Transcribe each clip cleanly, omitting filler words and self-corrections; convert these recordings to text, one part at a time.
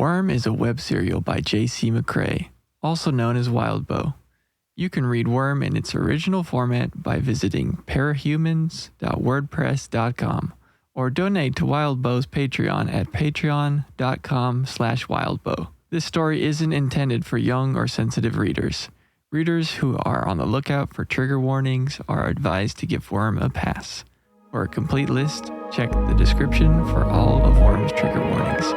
Worm is a web serial by J.C. McCrae, also known as Wildbow. You can read Worm in its original format by visiting parahumans.wordpress.com or donate to Wildbow's Patreon at patreon.com/wildbow. This story isn't intended for young or sensitive readers. Readers who are on the lookout for trigger warnings are advised to give Worm a pass. For a complete list, check the description for all of Worm's trigger warnings.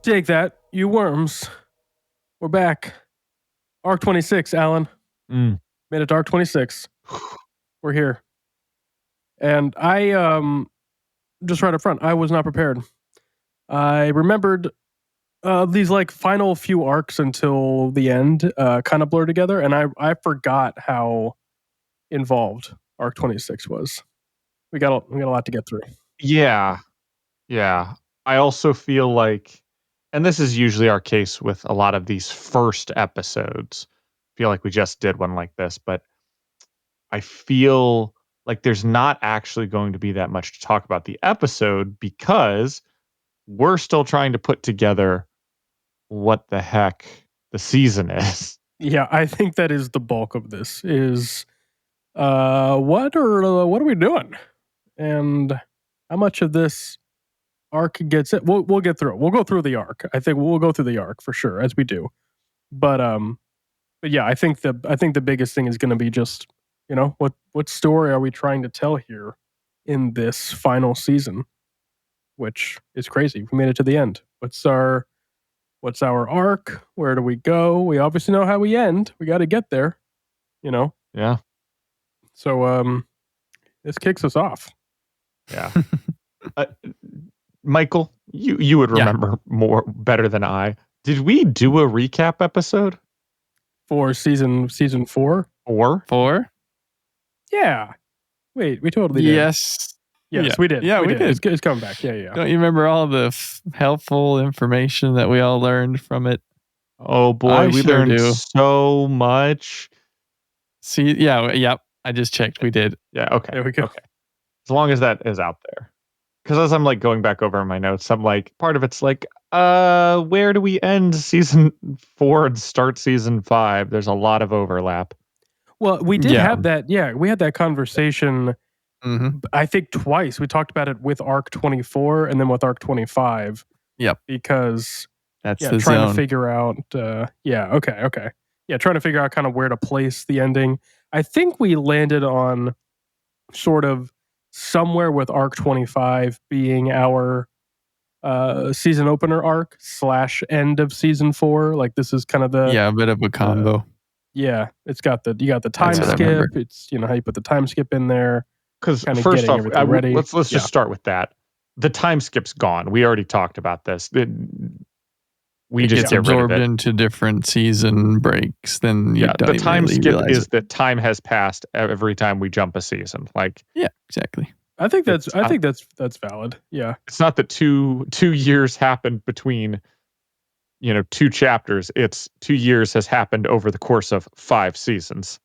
Take that, you worms. We're back. Arc 26, Alan. Made it to Arc 26. We're here. And I, just right up front, I was not prepared. I remembered these like final few arcs until the end kind of blur together, and I forgot how involved Arc 26 was. We got a lot to get through. Yeah. I also feel like, and this is usually our case with a lot of these first episodes. I feel like we just did one like this, but I feel like there's not actually going to be that much to talk about the episode because we're still trying to put together what the heck the season is. Yeah, I think that is the bulk of this. Is what are we doing, and how much of this arc gets it? We'll get through it. We'll go through the arc. I think we'll go through the arc for sure, as we do. But yeah, I think the biggest thing is going to be just, you know, what story are we trying to tell here in this final season, which is crazy. We made it to the end. What's our arc? Where do we go? We obviously know how we end. We got to get there, you know. Yeah. So this kicks us off. Yeah. Michael, you would remember more better than I. Did we do a recap episode for season 4? 4? Yeah. Wait, we totally did. Yes, we did. Yeah, we did. It's coming back. Yeah. Don't you remember all the helpful information that we all learned from it? Oh boy, we learned so much. See, yep. I just checked. We did. Yeah. Okay. There we go. Okay. As long as that is out there. Because as I'm like going back over my notes, I'm like, part of it's like, where do we end season 4 and start season 5? There's a lot of overlap. Well, we did have that. Yeah, we had that conversation. I think twice. We talked about it with Arc 24 and then with Arc 25. Yep. Because that's trying zone. to figure out. Okay. Yeah, trying to figure out kind of where to place the ending. I think we landed on sort of somewhere with Arc 25 being our season opener arc / end of season 4. Like this is kind of the a bit of a combo. It's got you got the time skip. It's how you put the time skip in there. Because first off, let's just start with that. The time skip's gone. We already talked about this. We just gets absorbed into different season breaks. Then the time skip is that time has passed every time we jump a season. Like exactly. I think that's valid. Yeah, it's not that two years happened between 2 chapters. It's 2 years has happened over the course of 5 seasons.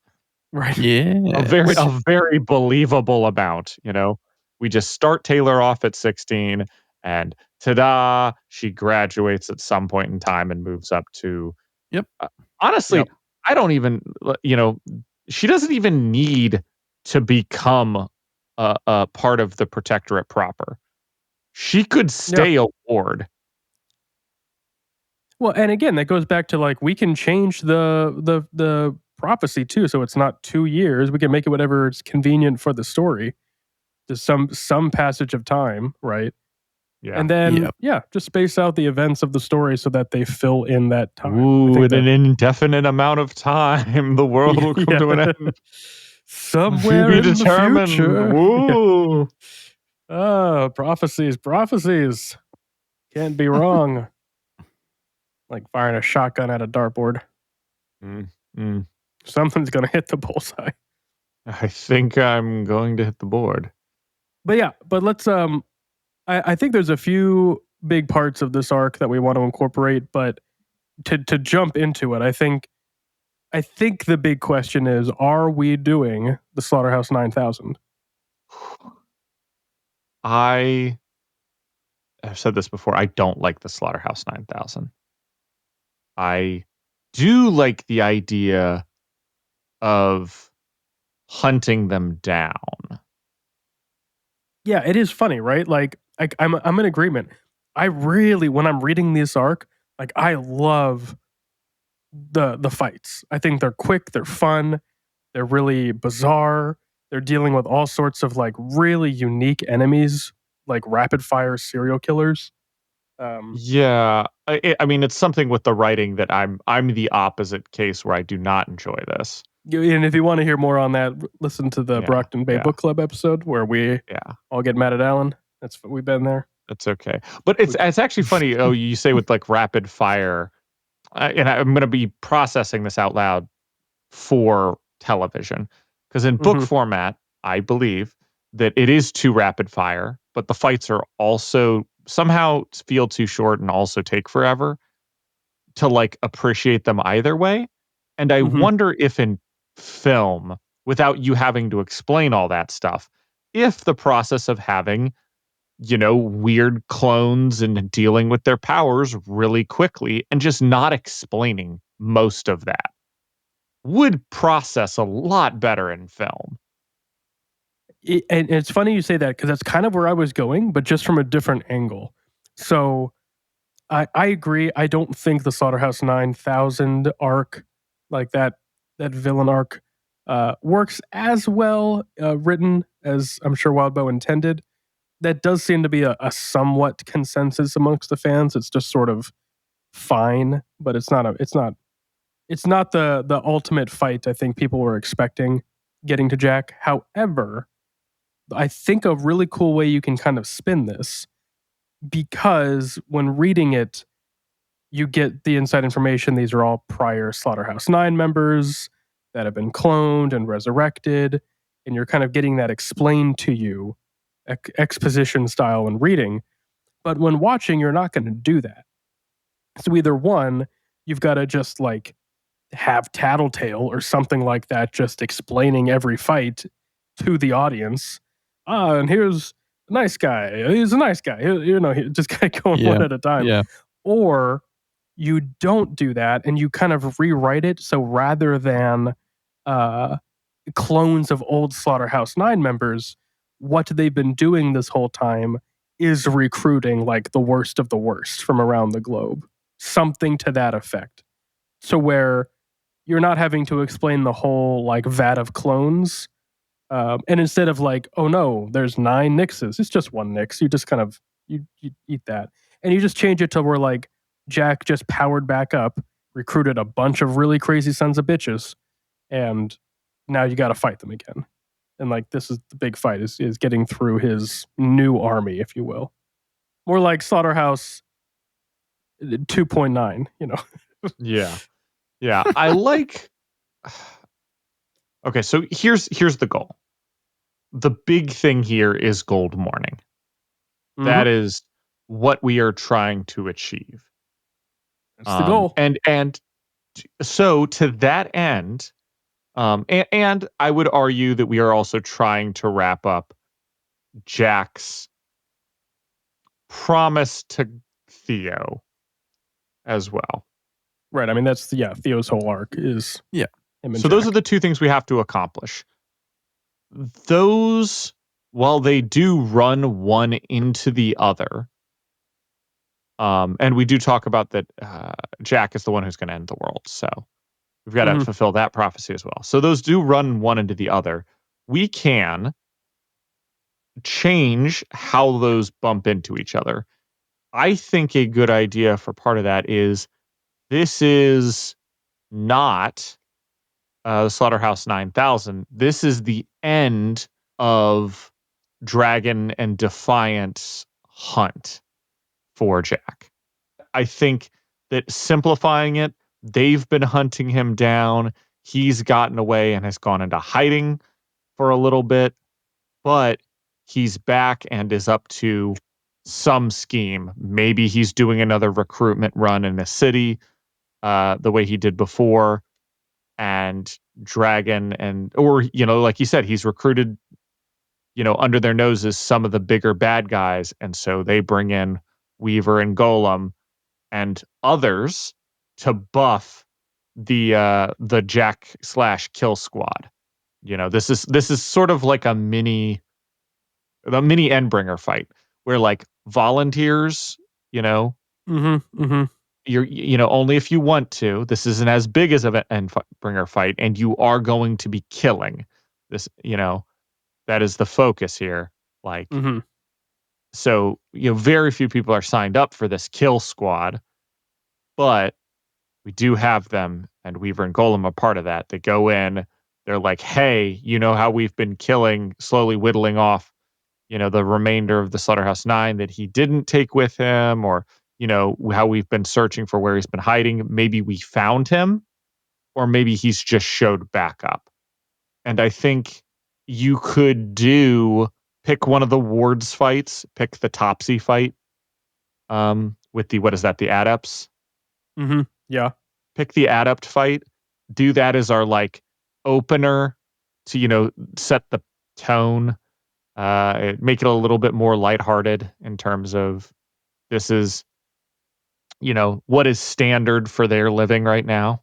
Right. Yeah. A very believable amount. We just start Taylor off at 16, and ta-da, she graduates at some point in time and moves up to. Yep. Honestly, I don't even. She doesn't even need to become a part of the Protectorate proper. She could stay a ward. Well, and again, that goes back to like we can change the prophecy too, so it's not 2 years. We can make it whatever is convenient for the story. Just some passage of time, right? Yeah. And then, Yep. just space out the events of the story so that they fill in that time. I Ooh, think in that an indefinite amount of time, the world will come to an end. Somewhere Be in the determined. future. Woo. Prophecies. Can't be wrong. Like firing a shotgun at a dartboard. Mm, mm. Something's going to hit the bullseye. I think I'm going to hit the board. But let's I think there's a few big parts of this arc that we want to incorporate, but to jump into it, I think the big question is, are we doing the Slaughterhouse 9000? I have said this before. I don't like the Slaughterhouse 9000. I do like the idea of hunting them down. Yeah, it is funny, right? Like I'm in agreement. I really, when I'm reading this arc, like I love the fights. I think they're quick, they're fun, they're really bizarre. They're dealing with all sorts of like really unique enemies, like rapid fire serial killers. Um, Yeah, I mean, it's something with the writing that I'm the opposite case where I do not enjoy this. and if you want to hear more on that, listen to the Yeah, Brockton Bay yeah, Book Club episode where we yeah. all get mad at Allan. We've been there. That's okay. But it's actually funny. Oh, you say with like rapid fire, and I'm going to be processing this out loud for television because in book Mm-hmm. format, I believe that it is too rapid fire, but the fights are also somehow feel too short and also take forever to like appreciate them either way. And I Mm-hmm. wonder if in film, without you having to explain all that stuff, if the process of having, weird clones and dealing with their powers really quickly and just not explaining most of that would process a lot better in film. And it's funny you say that because that's kind of where I was going, but just from a different angle. So I agree. I don't think the Slaughterhouse 9000 arc, like that villain arc, works as well written as I'm sure Wildbow intended. That does seem to be a somewhat consensus amongst the fans. It's just sort of fine, but it's not the ultimate fight I think people were expecting getting to Jack. However, I think a really cool way you can kind of spin this, because when reading it, you get the inside information. These are all prior Slaughterhouse 9 members that have been cloned and resurrected, and you're kind of getting that explained to you, exposition style when reading. But when watching, you're not going to do that. So either one, you've got to just like have Tattletale or something like that, just explaining every fight to the audience. And here's a nice guy. He's a nice guy. Just kind of going one at a time. Yeah. Or you don't do that and you kind of rewrite it. So rather than clones of old Slaughterhouse 9 members, what they've been doing this whole time is recruiting like the worst of the worst from around the globe. Something to that effect. So where you're not having to explain the whole like vat of clones. And instead of like, oh no, there's 9 Nixes, it's just one Nix. You just kind of you eat that, and you just change it to where like Jack just powered back up, recruited a bunch of really crazy sons of bitches, and now you got to fight them again. And like this is the big fight is getting through his new army, if you will. More like Slaughterhouse 2.9, Yeah. Yeah. I like Okay, so here's the goal. The big thing here is Gold Morning. Mm-hmm. That is what we are trying to achieve. That's the goal. And so to that end, and I would argue that we are also trying to wrap up Jack's promise to Theo as well. Right. I mean, that's Theo's whole arc is Yeah. him and So those are Jack. the two things we have to accomplish. Those, while they do run one into the other, and we do talk about that Jack is the one who's going to end the world. So we've got to fulfill that prophecy as well. So those do run one into the other. We can change how those bump into each other. I think a good idea for part of that is this is not the Slaughterhouse 9000. This is the end of Dragon and Defiant's hunt for Jack. I think that simplifying it, they've been hunting him down. He's gotten away and has gone into hiding for a little bit, but he's back and is up to some scheme. Maybe he's doing another recruitment run in a city, the way he did before. And Dragon or, like you said, he's recruited, under their noses some of the bigger bad guys. And so they bring in Weaver and Golem and others to buff the Jack / Kill Squad. This is sort of like the mini Endbringer fight where like volunteers, you're only if you want to. This isn't as big as an Endbringer fight, and you are going to be killing this. That is the focus here. Like, so very few people are signed up for this kill squad, but we do have them, and Weaver and Golem are part of that. They go in, they're like, hey, you know how we've been slowly whittling off, the remainder of the Slaughterhouse 9 that he didn't take with him, or, how we've been searching for where he's been hiding. Maybe we found him, or maybe he's just showed back up. And I think you could pick one of the wards fights, pick the Topsy fight, with the, what is that, the Adepts? Yeah. Pick the Adept fight, do that as our like opener to, set the tone, make it a little bit more lighthearted in terms of this is, what is standard for their living right now,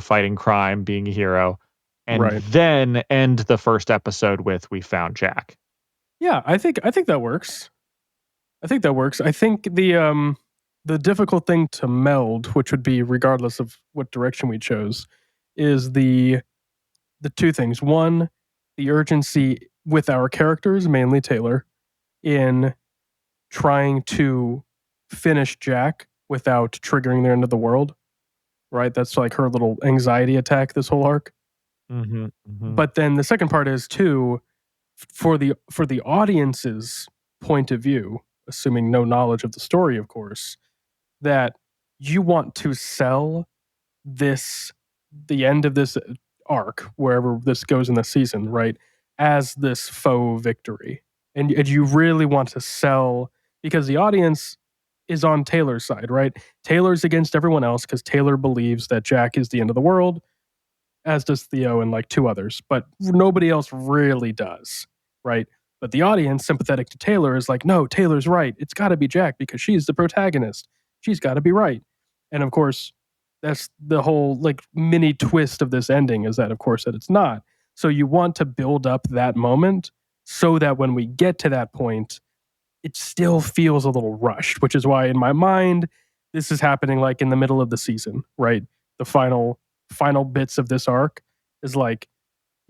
fighting crime, being a hero, and Right. then end the first episode with we found Jack. Yeah, I think that works. I think the difficult thing to meld, which would be regardless of what direction we chose, is the two things. One, the urgency with our characters, mainly Taylor, in trying to finish Jack without triggering their end of the world. Right? That's like her little anxiety attack this whole arc. But then the second part is too, for the audience's point of view, assuming no knowledge of the story, of course, that you want to sell the end of this arc, wherever this goes in the season, right, as this faux victory. And you really want to sell, because the audience is on Taylor's side, right? Taylor's against everyone else because Taylor believes that Jack is the end of the world, as does Theo and like two others, but nobody else really does, right? But the audience, sympathetic to Taylor, is like, no, Taylor's right. It's got to be Jack because she's the protagonist. She's got to be right. And of course, that's the whole like mini twist of this ending, is that of course that it's not. So you want to build up that moment so that when we get to that point, it still feels a little rushed, which is why in my mind, this is happening like in the middle of the season, right? The final bits of this arc is like,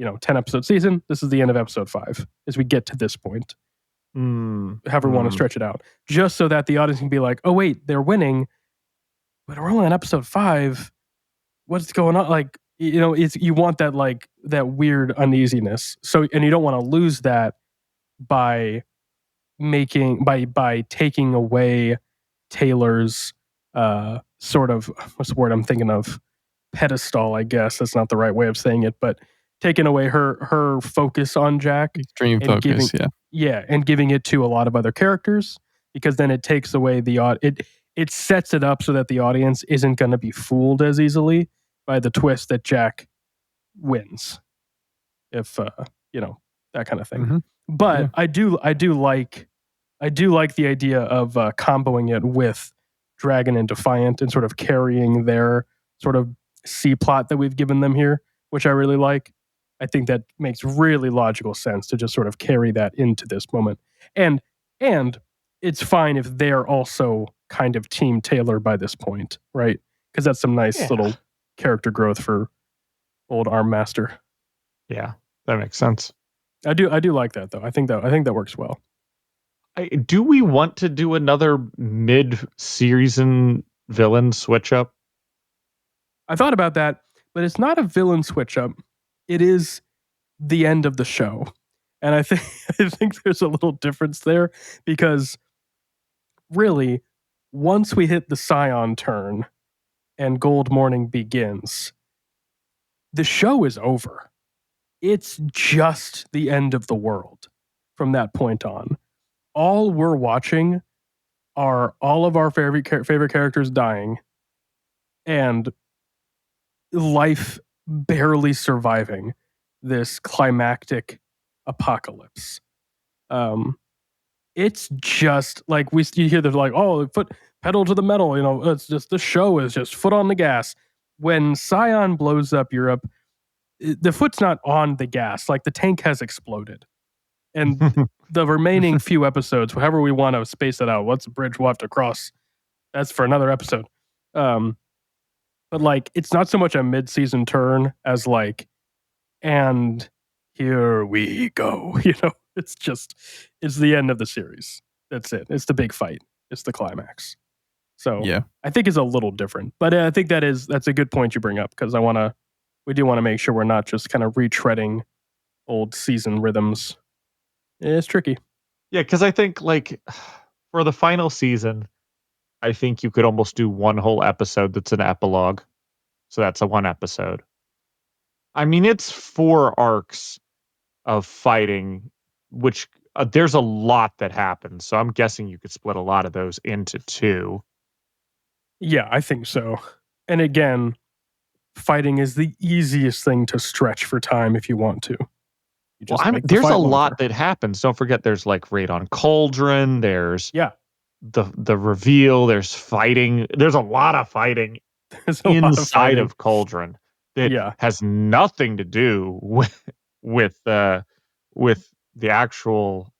10 episode season. This is the end of episode 5 as we get to this point. However we want to stretch it out, just so that the audience can be like, oh wait, they're winning, but we're only on episode 5. What's going on? Like, it's, you want that like that weird uneasiness. So, and you don't want to lose that by taking away Taylor's sort of, what's the word I'm thinking of? Pedestal, I guess. That's not the right way of saying it, but taking away her focus on Jack. Extreme focus, yeah. And giving it to a lot of other characters, because then it takes away it sets it up so that the audience isn't going to be fooled as easily by the twist that Jack wins. If that kind of thing. But yeah. I do like the idea of comboing it with Dragon and Defiant and sort of carrying their sort of C plot that we've given them here, which I really like. I think that makes really logical sense to just sort of carry that into this moment. And it's fine if they're also kind of Team Taylor by this point, right? Because that's some nice little character growth for old Arm Master. Yeah, that makes sense. I do like that though. I think that works well. Do we want to do another mid-season villain switch up? I thought about that, but it's not a villain switch up. It is the end of the show. And I think I think there's a little difference there because really, once we hit the Scion turn and Gold Morning begins, the show is over. It's just the end of the world from that point on. All we're watching are all of our favorite characters dying and life barely surviving this climactic apocalypse. It's just like you hear they're like, oh, foot pedal to the metal, it's just the show is just foot on the gas. When Scion blows up Europe, the foot's not on the gas, like the tank has exploded. And the remaining few episodes, however we want to space it out, what's a bridge we'll have to cross? That's for another episode. But like, it's not so much a mid-season turn as like, and here we go. It's the end of the series. That's it. It's the big fight. It's the climax. So Yeah. I think it's a little different, but I think that's a good point you bring up because we do want to make sure we're not just kind of retreading old season rhythms. It's tricky. Yeah, because I think like for the final season, I think you could almost do one whole episode that's an epilogue. So that's a one episode. I mean, it's 4 arcs of fighting, which there's a lot that happens. So I'm guessing you could split a lot of those into 2. Yeah, I think so. And again, fighting is the easiest thing to stretch for time if you want to. You just make the There's fight a longer. lot that happens. Don't forget, there's like Raid on Cauldron. There's Yeah, the reveal. There's fighting. There's a lot of fighting there's a lot of inside fighting. of Cauldron that Yeah. has nothing to do with the actual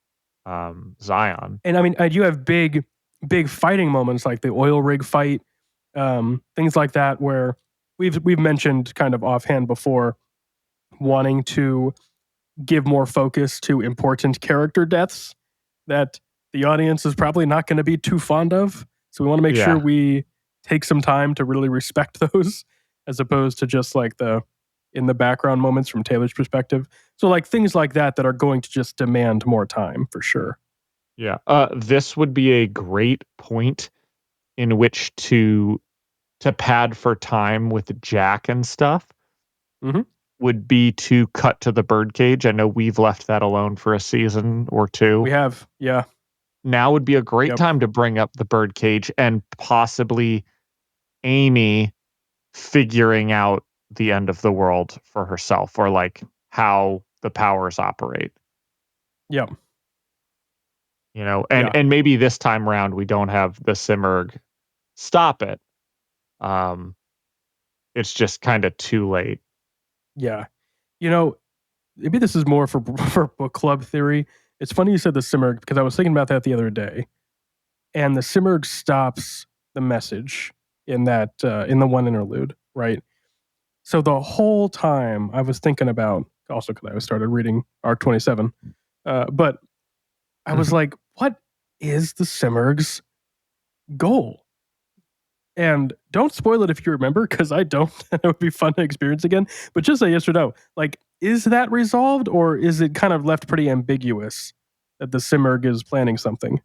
Zion. And I mean, you have big fighting moments like the oil rig fight, things like that, where we've mentioned kind of offhand before, wanting to give more focus to important character deaths that the audience is probably not going to be too fond of. So we want to make sure we take some time to really respect those, as opposed to just like the in the background moments from Taylor's perspective. So like things like that are going to just demand more time for sure. Yeah. This would be a great point in which to pad for time with Jack and stuff. Mhm. Would be to cut to the birdcage. I know we've left that alone for a season or 2. We have, yeah. Now would be a great Yep. time to bring up the birdcage and possibly Amy figuring out the end of the world for herself, or like how the powers operate. Yep. And maybe this time around we don't have the Simurg stop it. It's just kind of too late. Yeah. Maybe this is more for book club theory. It's funny you said the Simurg because I was thinking about that the other day. And the Simurg stops the message in that in the one interlude, right? So the whole time I was thinking about, also because I started reading Arc 27, but I was like, what is the Simurg's goal? And don't spoil it if you remember, because I don't. It would be fun to experience again. But just say yes or no. Like, is that resolved, or is it kind of left pretty ambiguous that the Simurg is planning something?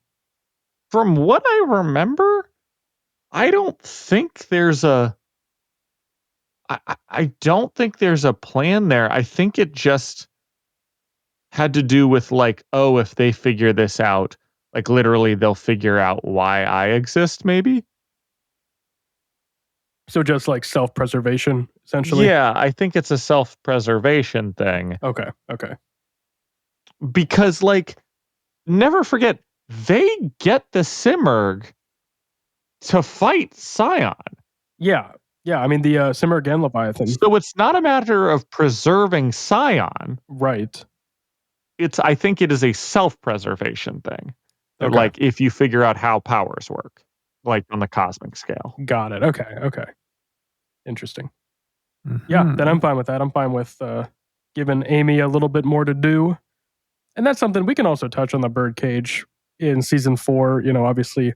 From what I remember, I don't think there's a I don't think there's a plan there. I think it just had to do with like, oh, if they figure this out, like literally they'll figure out why I exist, maybe. So just like self-preservation, essentially? Yeah, I think it's a self-preservation thing. Okay. Because like, never forget, they get the Simurg to fight Scion. Yeah. I mean, the Simurg and Leviathan. So it's not a matter of preserving Scion. Right. I think it is a self-preservation thing. Okay. Like if you figure out how powers work, like on the cosmic scale. Got it. Okay. Interesting. Yeah, then I'm fine with that. I'm fine with giving Amy a little bit more to do And that's something we can also touch on the birdcage in season 4. You know, obviously,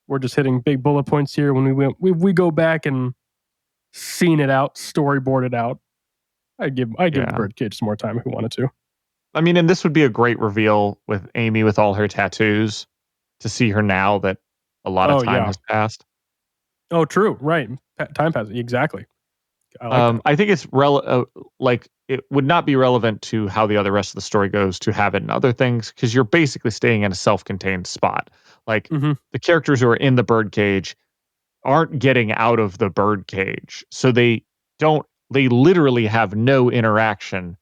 we're just hitting big bullet points here. When we go back and scene it out, storyboard it out, I'd give the Yeah. birdcage some more time if we wanted to. I mean, and this would be a great reveal with Amy with all her tattoos to see her now that a lot of Oh time yeah. has passed. Oh, true. Right. Time passes. Exactly. I like that. I think it's like it would not be relevant to how the other rest of the story goes to have it in other things because you're basically staying in a self-contained spot. Like Mm-hmm. the characters who are in the birdcage aren't getting out of the birdcage, so they don't. They literally have no interaction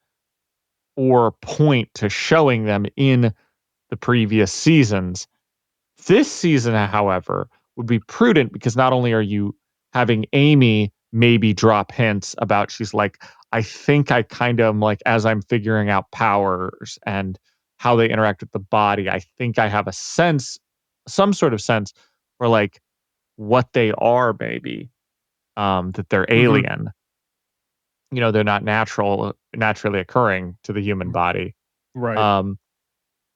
or point to showing them in the previous seasons. This season, however, would be prudent because not only are you having Amy maybe drop hints about she's like, I think I kind of am like, as I'm figuring out powers and how they interact with the body, I think I have a sense, some sort of sense for like what they are, maybe, that they're Mm-hmm. alien. You know, they're not naturally occurring to the human body. Right. Um,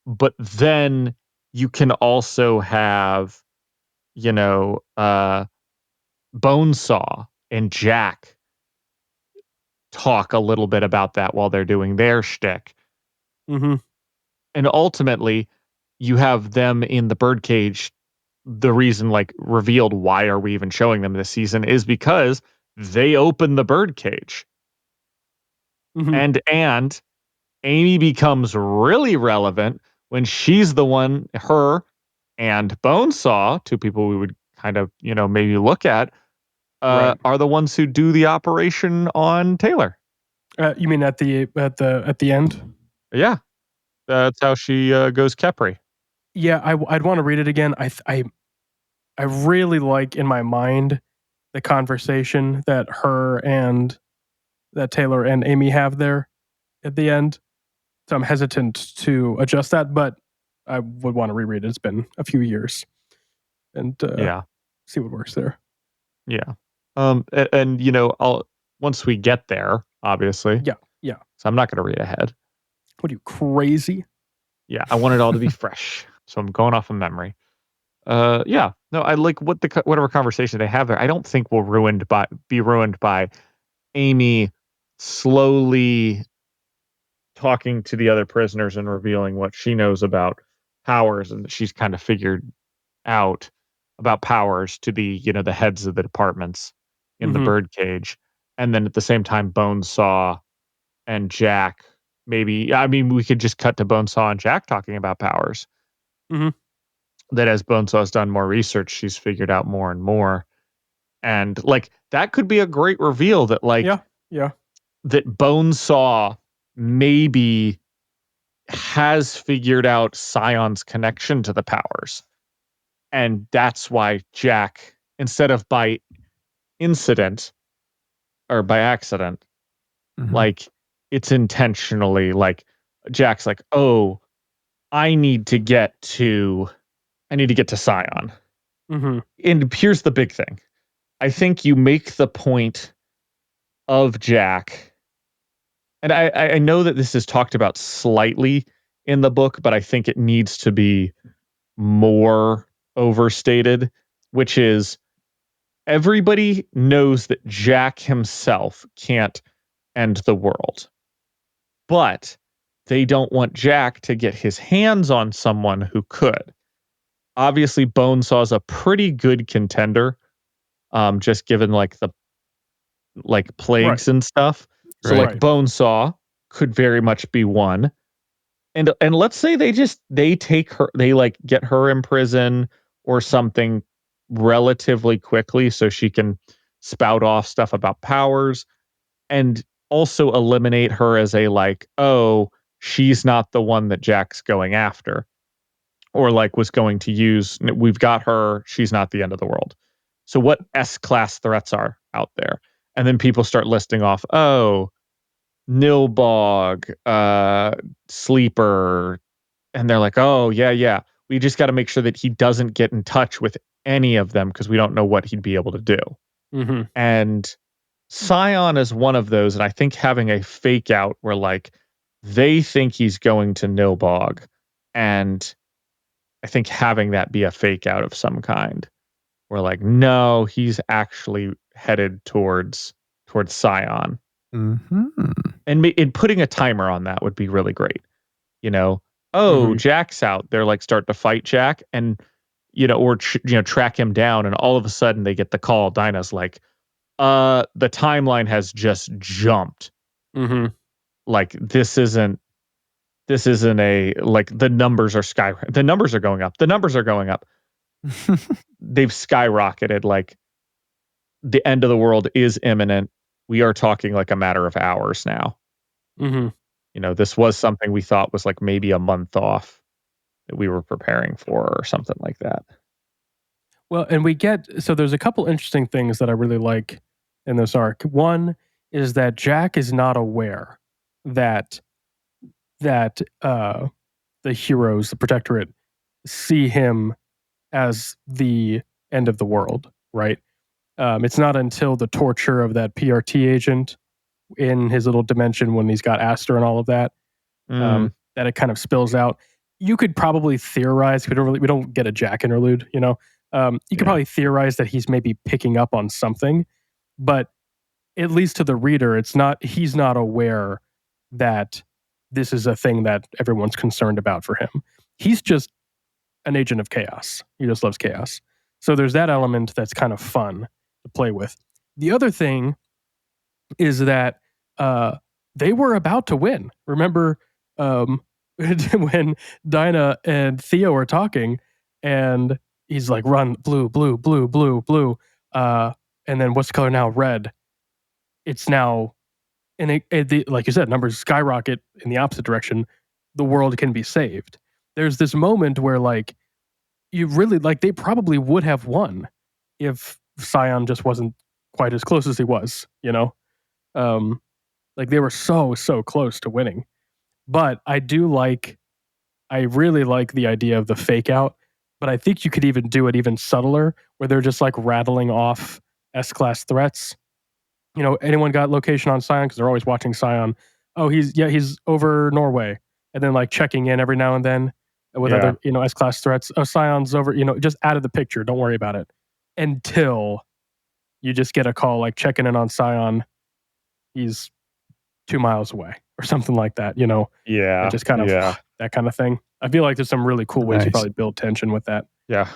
but then you can also have, you know, Bonesaw and Jack talk a little bit about that while they're doing their shtick. Mm-hmm. And ultimately, you have them in the birdcage. The reason, like, revealed why are we even showing them this season is because they open the birdcage. Mm-hmm. And Amy becomes really relevant when she's the one, her and Bonesaw, two people we would kind of, you know, maybe look at, Right. are the ones who do the operation on Taylor. You mean at the end? Yeah, that's how she goes Kepri. Yeah, I'd want to read it again. I really like in my mind the conversation that Taylor and Amy have there at the end. So I'm hesitant to adjust that, but I would want to reread it. It's been a few years and Yeah, see what works there. yeah. And you know, I'll once we get there, obviously. Yeah, yeah. So I'm not going to read ahead. What are you, crazy? Yeah, I want it all to be fresh, so I'm going off of memory. Yeah, no, I like whatever conversation they have there. I don't think will be ruined by Amy slowly talking to the other prisoners and revealing what she knows about powers and that she's kind of figured out about powers to the, you know, the heads of the departments in the Mm-hmm. birdcage. And then at the same time, Bonesaw and Jack, maybe, I mean, we could just cut to Bonesaw and Jack talking about powers. Mm-hmm. That as Bonesaw's done more research, she's figured out more and more. And like that could be a great reveal that like Yeah, yeah. that Bonesaw maybe has figured out Scion's connection to the powers. And that's why Jack, instead of by incident or by accident, Mhm. like it's intentionally like Jack's like, oh, I need to get to Scion. Mm-hmm. And here's the big thing. I think you make the point of Jack, and I know that this is talked about slightly in the book, but I think it needs to be more overstated, which is everybody knows that Jack himself can't end the world, but they don't want Jack to get his hands on someone who could. Obviously, Bonesaw's a pretty good contender, just given like the Right, plagues and stuff. So Right. like right. Bonesaw could very much be one. And let's say they take her, they like get her in prison or something relatively quickly so she can spout off stuff about powers and also eliminate her as a like, oh, she's not the one that Jack's going after or like was going to use. We've got her, she's not the end of the world. So what S class threats are out there? And then people start listing off, oh, Nilbog, Sleeper, and they're like, "Oh, yeah, yeah. We just gotta make sure that he doesn't get in touch with any of them because we don't know what he'd be able to do." Mm-hmm. And Scion is one of those, and I think having a fake out where, like, they think he's going to Nilbog, and I think having that be a fake out of some kind. We're like, no, he's actually headed towards Scion. Mm-hmm. And putting a timer on that would be really great. You know, oh, Jack's out. They're like start to fight Jack, and or track him down, and all of a sudden they get the call. Dinah's like, the timeline has just jumped. Mm-hmm. Like this isn't a like the numbers are the numbers are going up. The numbers are going up. They've skyrocketed. Like the end of the world is imminent. We are talking like a matter of hours now. Mm-hmm. This was something we thought was like maybe a month off that we were preparing for or something like that. Well, and so there's a couple interesting things that I really like in this arc. One is that Jack is not aware that the heroes, the Protectorate, see him as the end of the world, right? It's not until the torture of that PRT agent in his little dimension when he's got Aster and all of that, that it kind of spills out. You could probably theorize. We don't get a Jack interlude, you could probably theorize that he's maybe picking up on something, but at least to the reader, he's not aware that this is a thing that everyone's concerned about for him. He's just an agent of chaos. He just loves chaos. So there's that element that's kind of fun to play with. The other thing is that they were about to win. Remember when Dinah and Theo are talking, and he's like, "Run, blue, blue, blue, blue, blue," and then what's the color now? Red. It's now, and like you said, numbers skyrocket in the opposite direction. The world can be saved. There's this moment where like you really like they probably would have won if Scion just wasn't quite as close as he was. Like they were so close to winning. But I really like the idea of the fake out, but I think you could even do it even subtler where they're just like rattling off S-class threats. Anyone got location on Scion? Because they're always watching Scion. Oh, he's over Norway. And then like checking in every now and then with other, S-class threats. Oh, Scion's over, just out of the picture. Don't worry about it. Until you just get a call like checking in on Scion. He's 2 miles away or something like that, Yeah. just kind of that kind of thing. I feel like there's some really cool ways to probably build tension with that. Yeah.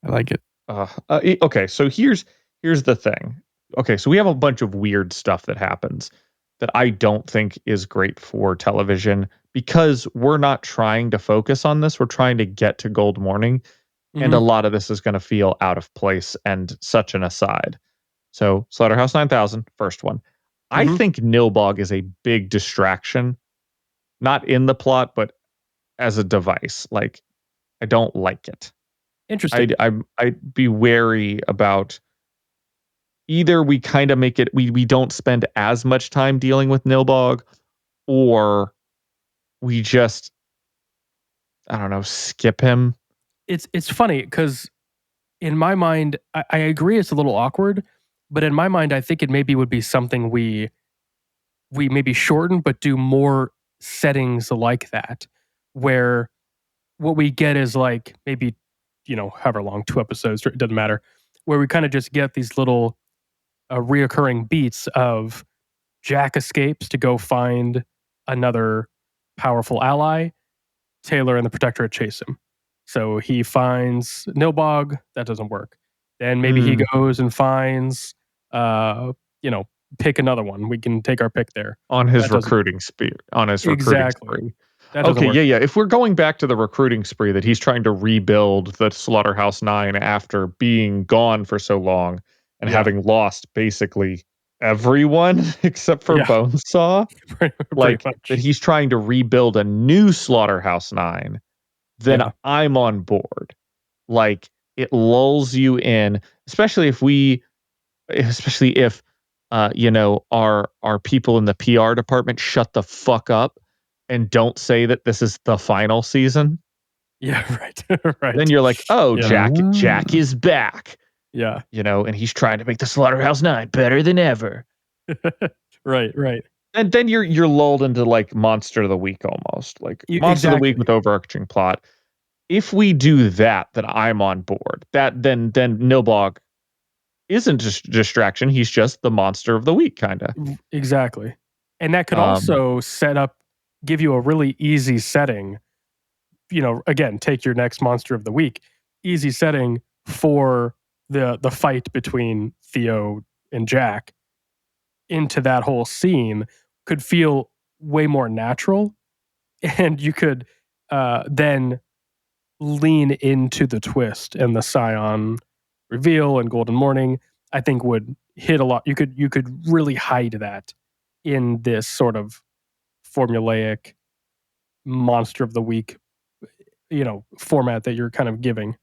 I like it. Okay, so here's the thing. Okay, so we have a bunch of weird stuff that happens that I don't think is great for television because we're not trying to focus on this. We're trying to get to Gold Morning. And a lot of this is going to feel out of place and such an aside. So Slaughterhouse 9000, first one. I think Nilbog is a big distraction, not in the plot, but as a device. Like, I don't like it. Interesting. I'd be wary about either we kind of make it, we don't spend as much time dealing with Nilbog, or we just, I don't know, skip him. It's funny because in my mind, I agree it's a little awkward, but in my mind, I think it maybe would be something we maybe shorten, but do more settings like that, where what we get is like maybe, however long, 2 episodes, it doesn't matter, where we kind of just get these little reoccurring beats of Jack escapes to go find another powerful ally. Taylor and the Protectorate chase him. So he finds Nilbog. That doesn't work. Then maybe he goes and finds, pick another one. We can take our pick there. On his recruiting spree. Exactly. Okay, yeah. If we're going back to the recruiting spree that he's trying to rebuild the Slaughterhouse 9 after being gone for so long and having lost basically everyone except for Bonesaw, like that he's trying to rebuild a new Slaughterhouse 9, then I'm on board. Like it lulls you in, especially if our people in the PR department shut the fuck up and don't say that this is the final season. Yeah, right. Then you're like, oh, Jack is back. Yeah. And he's trying to make the Slaughterhouse 9 better than ever. Right. And then you're lulled into like monster of the week almost. Like monster of the week Exactly. with overarching plot. If we do that, then I'm on board. That then Nilbog isn't just distraction. He's just the monster of the week, kind of. Exactly. And that could Um, also give you a really easy setting. Again, take your next monster of the week. Easy setting for the fight between Theo and Jack into that whole scene could feel way more natural, and you could then lean into the twist and the Scion reveal and Golden Morning. I think would hit a lot. You could really hide that in this sort of formulaic monster of the week, format that you're kind of giving.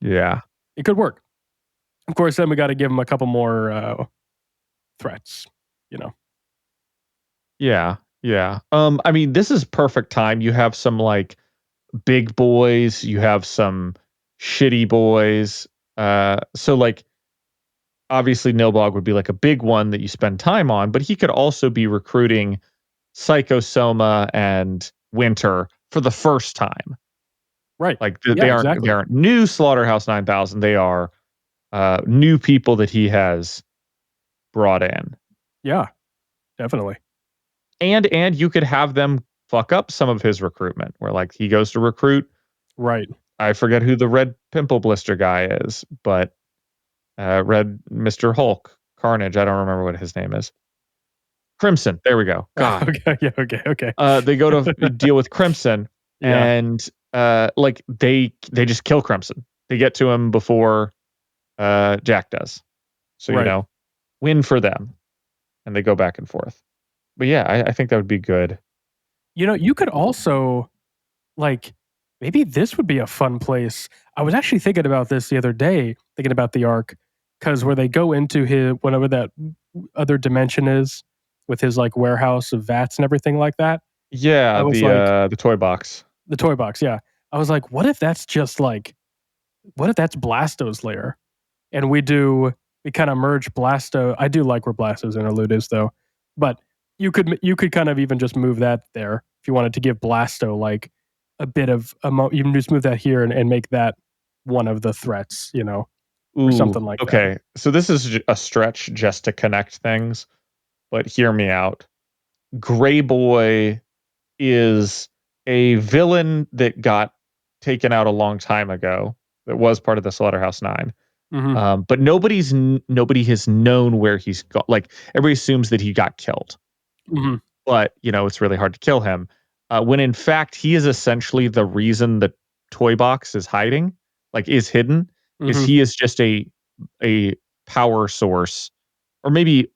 yeah. It could work. Of course, then we got to give them a couple more threats. You know, Yeah. Yeah. I mean, this is perfect time. You have some like big boys, you have some shitty boys. So like obviously Nilbog would be like a big one that you spend time on, but he could also be recruiting Psychosoma and Winter for the first time. right? Like Yeah, they exactly. aren't new Slaughterhouse 9000. They are new people that he has brought in. Yeah, definitely. And you could have them fuck up some of his recruitment where like he goes to recruit, Right. I forget who the red pimple blister guy is, but red Mr. Hulk, Carnage, I don't remember what his name is. Crimson. There we go. God. Okay. Yeah. Okay. Okay. They go to deal with Crimson Yeah. and like they just kill Crimson. They get to him before Jack does. So, Right. win for them. And they go back and forth. But yeah, I think that would be good. You could also like maybe this would be a fun place. I was actually thinking about this the other day, thinking about the arc, because where they go into his whatever that other dimension is with his like warehouse of vats and everything like that. I Yeah, was like, the toy box. the toy box, yeah. I was like, what if that's Blasto's lair? And we kind of merge Blasto. I do like where Blasto's interlude is though, but you could kind of even just move that there if you wanted to give Blasto like a bit of you can just move that here and make that one of the threats, or Ooh, something like that. okay. So this is a stretch just to connect things, but hear me out. Gray Boy is a villain that got taken out a long time ago. That was part of the Slaughterhouse 9. Hmm. But nobody has known where he's got. Like everybody assumes that he got killed, Hmm. but it's really hard to kill him. When in fact he is essentially the reason the toy box is hiding, like is hidden, is Hmm. he is just a power source, or maybe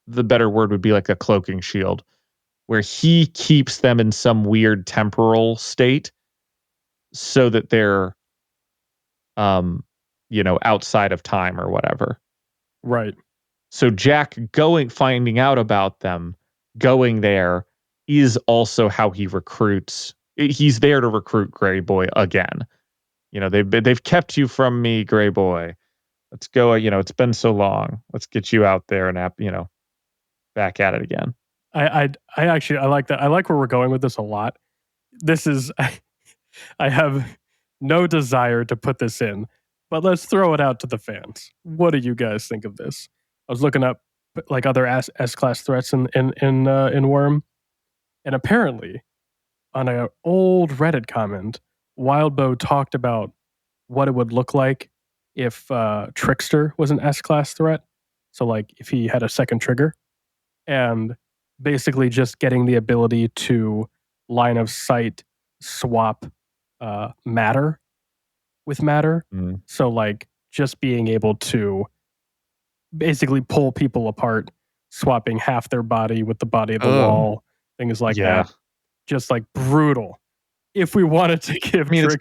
the better word would be like a cloaking shield, where he keeps them in some weird temporal state so that they're um outside of time or whatever. Right. So Jack finding out about them, going there is also how he recruits. He's there to recruit Gray Boy again. They've kept you from me, Gray Boy. Let's go. It's been so long. Let's get you out there and back at it again. I actually I like that. I like where we're going with this a lot. This is I have no desire to put this in, but let's throw it out to the fans. What do you guys think of this? I was looking up like other S class threats in Worm, and apparently on an old Reddit comment, Wildbow talked about what it would look like if Trickster was an S class threat. So like if he had a second trigger, and basically just getting the ability to line of sight swap matter with matter. Mm. So like just being able to basically pull people apart, swapping half their body with the body of the Oh, wall, things like yeah. that. Just like brutal. If we wanted to I give mean, Trickster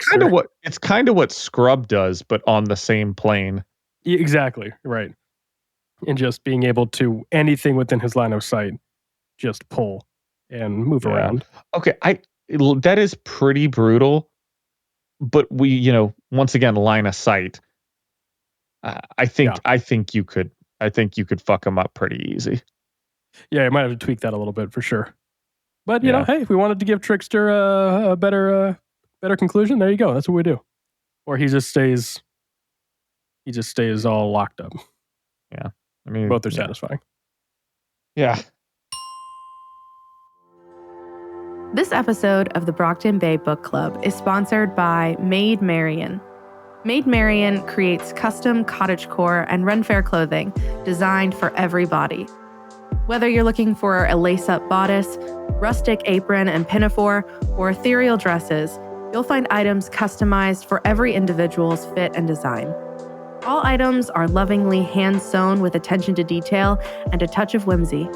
it's kind of what Scrub does, but on the same plane. exactly right, and just being able to anything within his line of sight, just pull and move Yeah. around. Okay. That is pretty brutal, but we, once again, line of sight. I Yeah. think I think you could fuck him up pretty easy. Yeah, I might have to tweak that a little bit for sure. But Yeah. hey, if we wanted to give Trickster a better conclusion, there you go. That's what we do. Or he just stays all locked up. Yeah. I mean, Both are yeah. satisfying. Yeah. This episode of the Brockton Bay Book Club is sponsored by Maid Marian. Maid Marian creates custom cottagecore and Ren Fair clothing designed for every body. Whether you're looking for a lace-up bodice, rustic apron and pinafore, or ethereal dresses, you'll find items customized for every individual's fit and design. All items are lovingly hand-sewn with attention to detail and a touch of whimsy.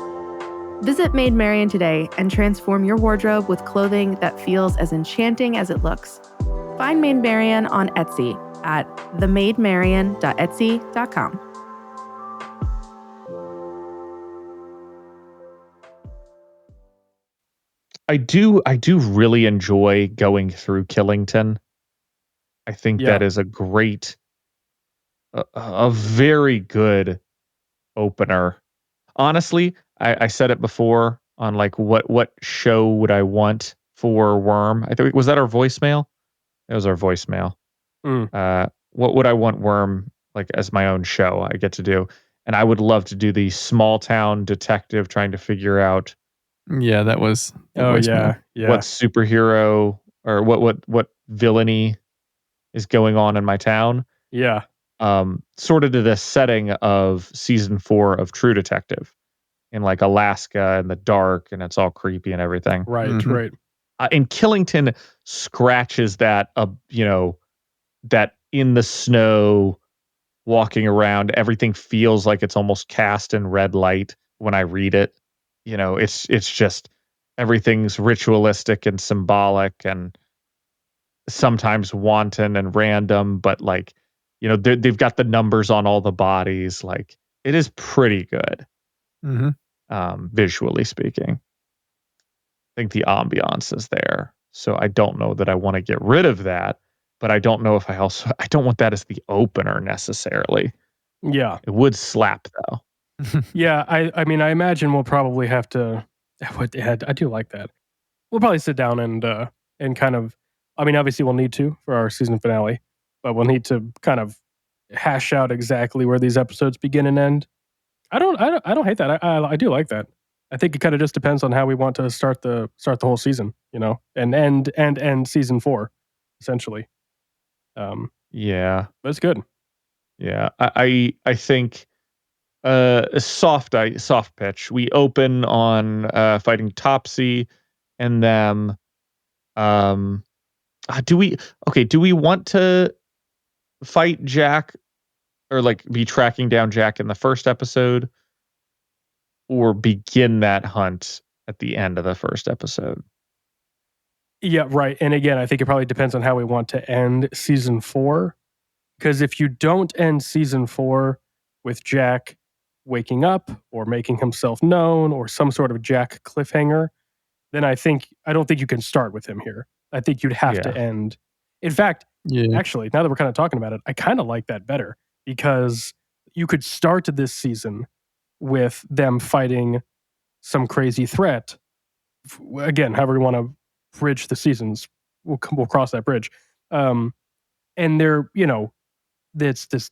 Visit Maid Marian today and transform your wardrobe with clothing that feels as enchanting as it looks. Find Maid Marian on Etsy at themaidmarian.etsy.com. I do really enjoy going through Killington. I think that is a great, a very good opener. Honestly, I said it before on like what show would I want for Worm? I think was that our voicemail? It was our voicemail. What would I want Worm like as my own show I get to do? And I would love to do the small town detective trying to figure out Yeah, that was. yeah. what superhero or what villainy is going on in my town. Yeah. Sort of to the setting of season 4 of True Detective in like Alaska in the dark, and it's all creepy and everything. Right. Right. And Killington scratches that, that in the snow, walking around, everything feels like it's almost cast in red light when I read it. It's just everything's ritualistic and symbolic and sometimes wanton and random, but like, they've got the numbers on all the bodies. Like it is pretty good, visually speaking. I think the ambiance is there. So I don't know that I want to get rid of that, but I don't know if I don't want that as the opener necessarily. Yeah. It would slap though. Yeah. I mean, I imagine we'll probably have to. I do like that. We'll probably sit down and kind of. I mean, obviously we'll need to for our season finale, but we'll need to kind of hash out exactly where these episodes begin and end. I don't hate that. I do like that. I think it kind of just depends on how we want to start the whole season, and end season 4, essentially. Yeah, that's good. Yeah, I think a soft pitch. We open on fighting Topsy and them. Do we want to fight Jack or like be tracking down Jack in the first episode or begin that hunt at the end of the first episode? Yeah, right. And again, I think it probably depends on how we want to end season 4. Because if you don't end season 4 with Jack waking up or making himself known or some sort of Jack cliffhanger, then I don't think you can start with him here. I think you'd have to end. In fact, actually, now that we're kind of talking about it, I kind of like that better because you could start this season with them fighting some crazy threat. Again, however you want to bridge the seasons, we'll cross that bridge. And they're, it's this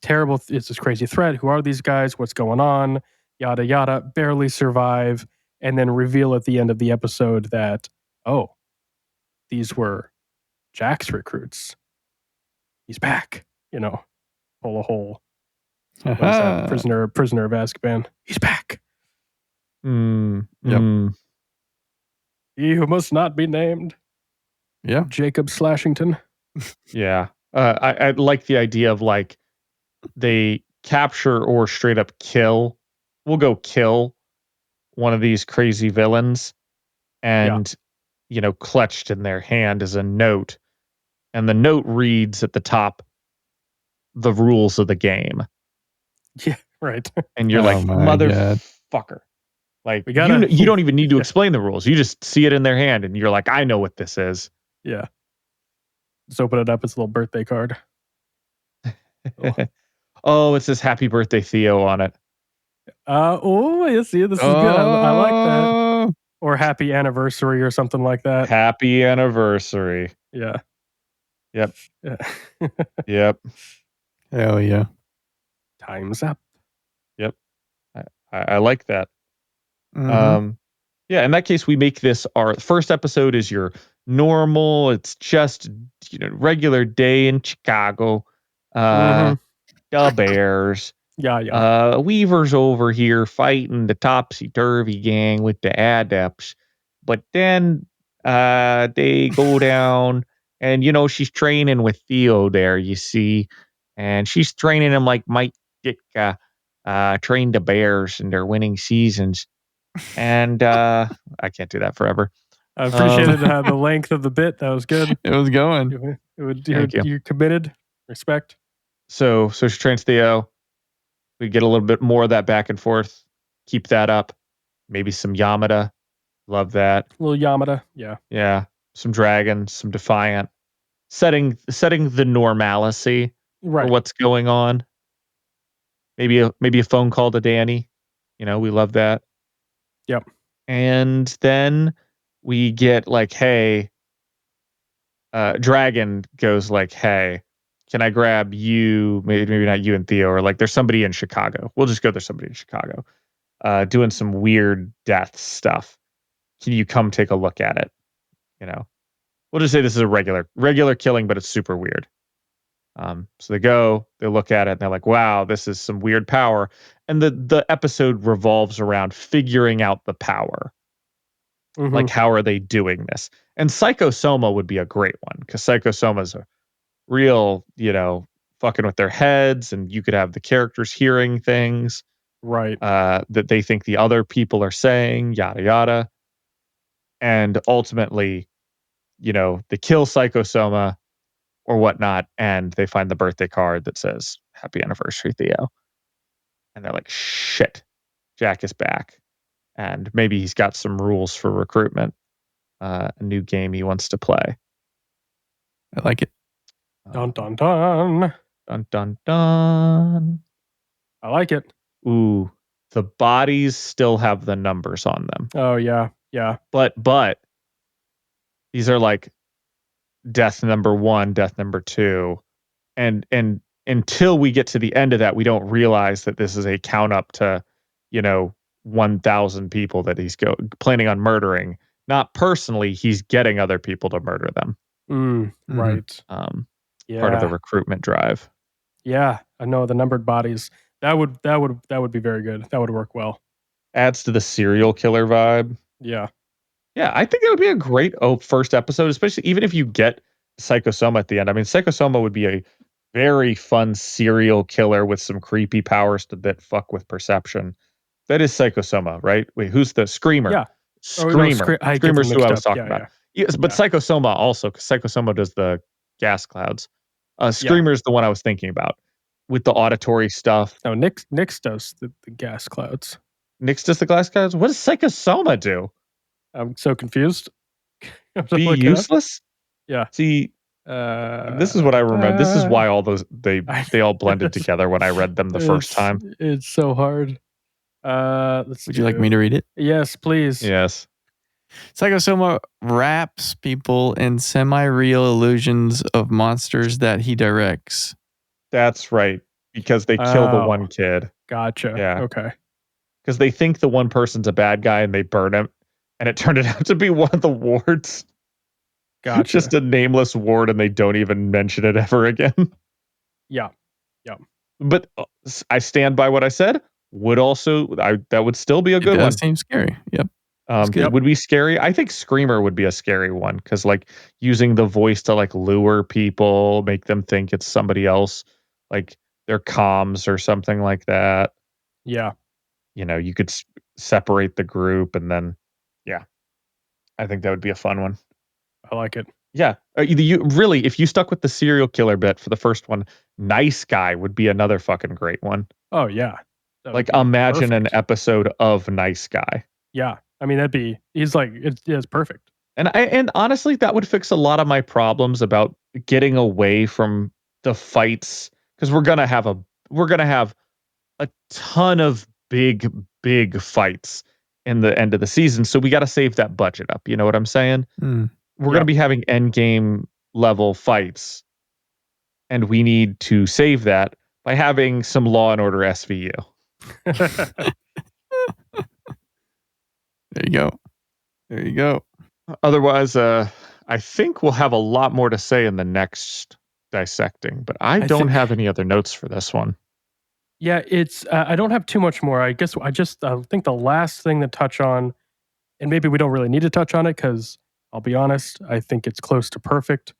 crazy threat. Who are these guys? What's going on? Yada, yada. Barely survive. And then reveal at the end of the episode that, oh, these were Jack's recruits. He's back. Pull a hole. What is that? Prisoner of Azkaban. He's back. Yep. He who must not be named. Yeah. Jacob Slashington. Yeah. I like the idea of like they capture or straight up kill. We'll go kill one of these crazy villains and, clutched in their hand is a note. And the note reads at the top, the rules of the game. Yeah, right. And you're like, motherfucker. Like, you don't even need to explain the rules. You just see it in their hand and you're like, I know what this is. Yeah. Just open it up. It's a little birthday card. Oh, it says happy birthday, Theo on it. Oh, you see, this is good. I like that. Oh, Or happy anniversary or something like that. Happy anniversary. Yeah. Yep. Yeah. Yep. hell yeah. Time's up. Yep. I like that. Mhm. Yeah, in that case, we make this our first episode is your normal. It's just regular day in Chicago. Mm-hmm. The Bears. Yeah. Weaver's over here fighting the topsy turvy gang with the adepts, but then they go down, and she's training with Theo there. You see, and she's training him like Mike Ditka trained the Bears in their winning seasons. And I can't do that forever. I appreciated the length of the bit. That was good. It was going. Thank you. You committed. Respect. So she trains Theo. We get a little bit more of that back and forth. Keep that up. Maybe some Yamada. Love that. Little Yamada. Yeah. Yeah. Some dragons, some Defiant. Setting the normalcy for Right. what's going on. Maybe a phone call to Danny. We love that. Yep. And then we get like, hey, Dragon goes like, hey, can I grab you? Maybe not you and Theo, or like there's somebody in Chicago. We'll just go, there's somebody in Chicago doing some weird death stuff. Can you come take a look at it? We'll just say this is a regular killing, but it's super weird. So they look at it, and they're like, wow, this is some weird power. And the episode revolves around figuring out the power. Mm-hmm. Like, how are they doing this? And Psychosoma would be a great one, because Psychosoma is a real, fucking with their heads, and you could have the characters hearing things Right. that they think the other people are saying, yada, yada. And ultimately, they kill Psychosoma or whatnot, and they find the birthday card that says, happy anniversary, Theo. And they're like, shit, Jack is back. And maybe he's got some rules for recruitment, a new game he wants to play. I like it. Dun dun dun. Dun, dun, dun. I like it. Ooh, the bodies still have the numbers on them. Oh yeah. Yeah. But these are like death number 1, death number 2. And until we get to the end of that, we don't realize that this is a count up to, 1,000 people that he's planning on murdering. Not personally, he's getting other people to murder them. Right. Part of the recruitment drive. Yeah, I know the numbered bodies. That would be very good. That would work well. Adds to the serial killer vibe. Yeah. Yeah, I think it would be a great first episode, especially even if you get Psychosoma at the end. I mean, Psychosoma would be a very fun serial killer with some creepy powers that fuck with perception. That is Psychosoma, right? Wait, who's the Screamer? Yeah. Screamer. I get them Screamer's who mixed I was up. talking Yeah, about. Yes, but Psychosoma also, because Psychosoma does the gas clouds. Screamer is the one I was thinking about with the auditory stuff. No, Nyx does the gas clouds. Nyx does the glass clouds? What does Psychosoma do? I'm so confused. Be useless? Yeah. See, this is what I remember. This is why all those they all blended together when I read them the first time. It's so hard. Would you like me to read it? Yes, please. Yes. Psychosoma wraps people in semi-real illusions of monsters that he directs. That's right. Because they kill the one kid. Gotcha. Yeah. Okay. Because they think the one person's a bad guy and they burn him. And it turned out to be one of the wards. Gotcha. Just a nameless ward, and they don't even mention it ever again. Yeah. But I stand by what I said. That would still be a good one. That seems scary. Yep. It would be scary. I think Screamer would be a scary one, because like using the voice to like lure people, make them think it's somebody else, like their comms or something like that. Yeah. You could separate the group, and then, yeah, I think that would be a fun one. I like it. Yeah, you really, if you stuck with the serial killer bit for the first one, Nice Guy would be another fucking great one. Oh yeah. Like, imagine an episode of Nice Guy. Yeah. I mean, it's perfect. And honestly, that would fix a lot of my problems about getting away from the fights, because we're gonna have a ton of big fights in the end of the season. So we got to save that budget up. You know what I'm saying? Mm. We're going to be having end game level fights, and we need to save that by having some Law and Order SVU. There you go. There you go. Otherwise, I think we'll have a lot more to say in the next dissecting, but I don't have any other notes for this one. Yeah, it's I don't have too much more. I guess I think the last thing to touch on, and maybe we don't really need to touch on it because I'll be honest, I think it's close to perfect.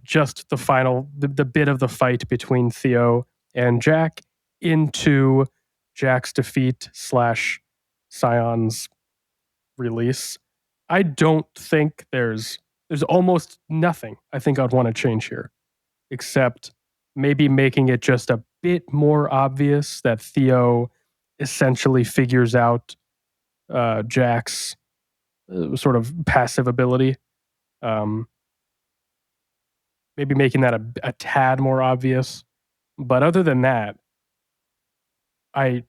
Just the final, the bit of the fight between Theo and Jack into Jack's defeat / Scion's release. I don't think there's almost nothing I think I'd want to change here, except maybe making it just a bit more obvious that Theo essentially figures out Jack's sort of passive ability. Maybe making that a tad more obvious. But other than that, I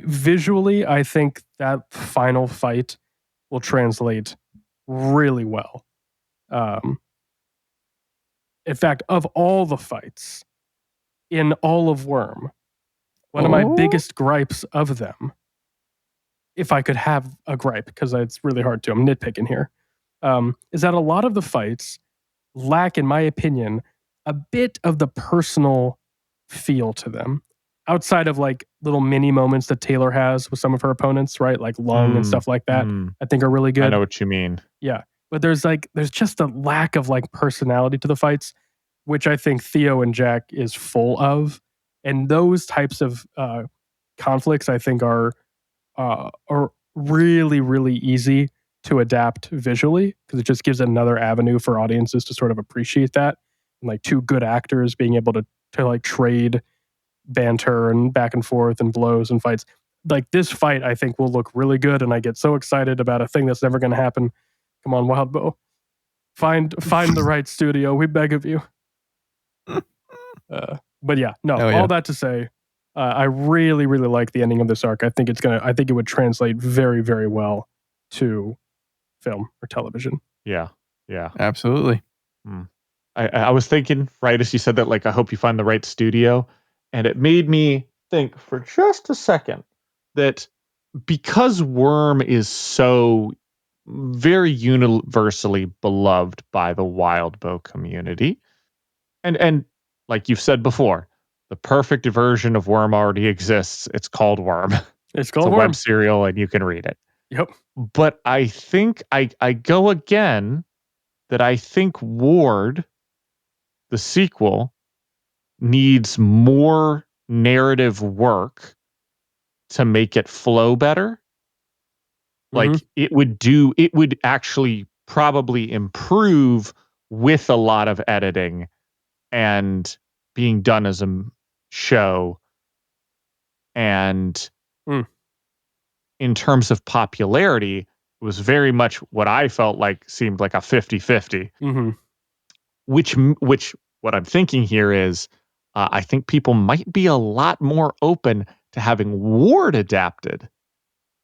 visually, I think that final fight will translate really well. In fact, of all the fights in all of Worm, one of my biggest gripes of them, if I could have a gripe, because it's really hard to, I'm nitpicking here, is that a lot of the fights lack, in my opinion, a bit of the personal feel to them. Outside of like little mini moments that Taylor has with some of her opponents, right? Like Lung and stuff like that, I think are really good. I know what you mean. Yeah. But there's just a lack of like personality to the fights, which I think Theo and Jack is full of. And those types of conflicts, I think, are really, really easy to adapt visually because it just gives another avenue for audiences to sort of appreciate that. And like two good actors being able to like trade banter and back and forth and blows and fights. Like this fight, I think will look really good, and I get so excited about a thing that's never going to happen. Come on, Wildbow, find the right studio. We beg of you. But yeah, no. All that to say, I really, really like the ending of this arc. I think it would translate very, very well to film or television. Yeah, absolutely. I was thinking, right as you said that, like, I hope you find the right studio, and it made me think for just a second that because Worm is so very universally beloved by the Wildbow community, and like you've said before, the perfect version of Worm already exists. It's called Worm. It's called a Worm. web serial, and you can read it. Yep. But I think I go again that I think Ward, the sequel, needs more narrative work to make it flow better. Like it would actually probably improve with a lot of editing and being done as a show. And in terms of popularity, it was very much what I felt like seemed like a 50-50. Which what I'm thinking here is I think people might be a lot more open to having Ward adapted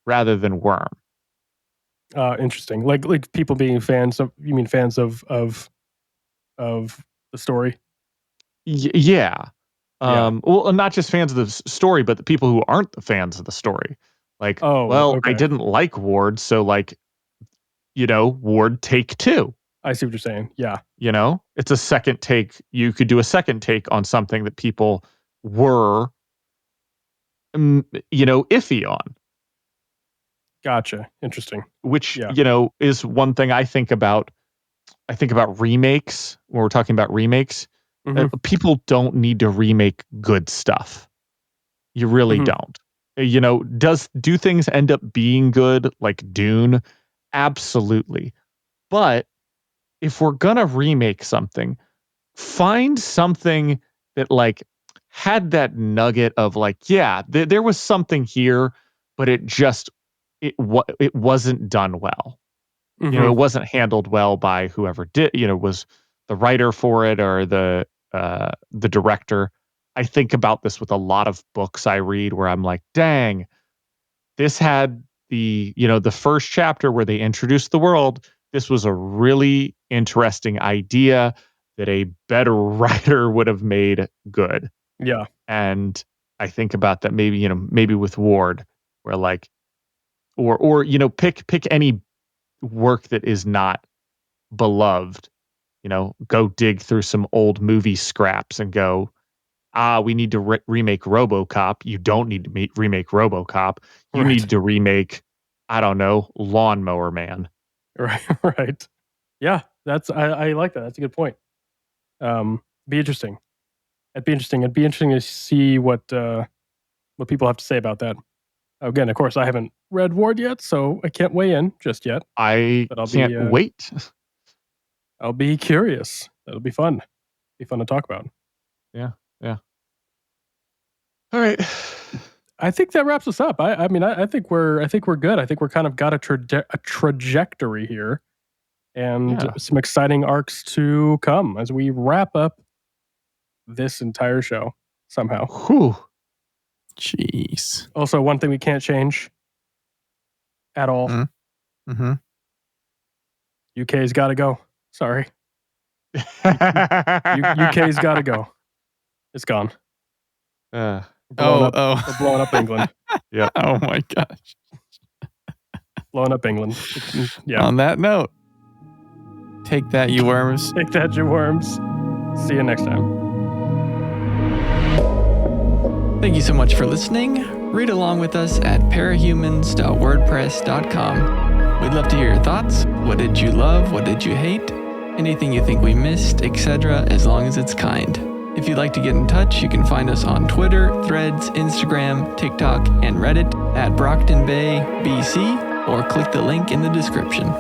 rather than Worm. Interesting. Like people being fans of, you mean fans of the story? Yeah. Well, not just fans of the story, but the people who aren't the fans of the story. Like, I didn't like Ward, so like, Ward take 2. I see what you're saying. Yeah. It's a second take. You could do a second take on something that people were, iffy on. Gotcha. Interesting. Which, is one thing I think about. I think about remakes when we're talking about remakes. People don't need to remake good stuff. You really don't. Do things end up being good like Dune? Absolutely. But if we're gonna remake something, find something that like had that nugget of like, there was something here, but it wasn't done well. It wasn't handled well by whoever was the writer for it or the director. I think about this with a lot of books I read where I'm like, dang, this had the first chapter where they introduced the world. This was a really interesting idea that a better writer would have made good. Yeah. And I think about that maybe with Ward, where like, or pick any work that is not beloved. Go dig through some old movie scraps and go, we need to remake RoboCop. You don't need to remake RoboCop. You Right. need to remake, I don't know, Lawnmower Man. Right. Right. Yeah. I like that. That's a good point. Be interesting. It'd be interesting to see what people have to say about that. Again, of course, I haven't read Ward yet, so I can't weigh in just yet. But I'll can't wait. I'll be curious. That'll be fun. Be fun to talk about. Yeah. All right. I think that wraps us up. I think we're good. I think we're kind of got a trajectory here, and some exciting arcs to come as we wrap up this entire show somehow. Whew. Jeez. Also, one thing we can't change at all. Mm-hmm. UK's got to go. Sorry. UK's got to go. It's gone. We're blowing up England. Yeah. Oh my gosh. Blowing up England. Yeah. On that note, take that, you worms. Take that, you worms. See you next time. Thank you so much for listening. Read along with us at parahumans.wordpress.com. We'd love to hear your thoughts. What did you love? What did you hate? Anything you think we missed, etc., as long as it's kind. If you'd like to get in touch, you can find us on Twitter, Threads, Instagram, TikTok, and Reddit at Brocktonbaybc, or click the link in the description.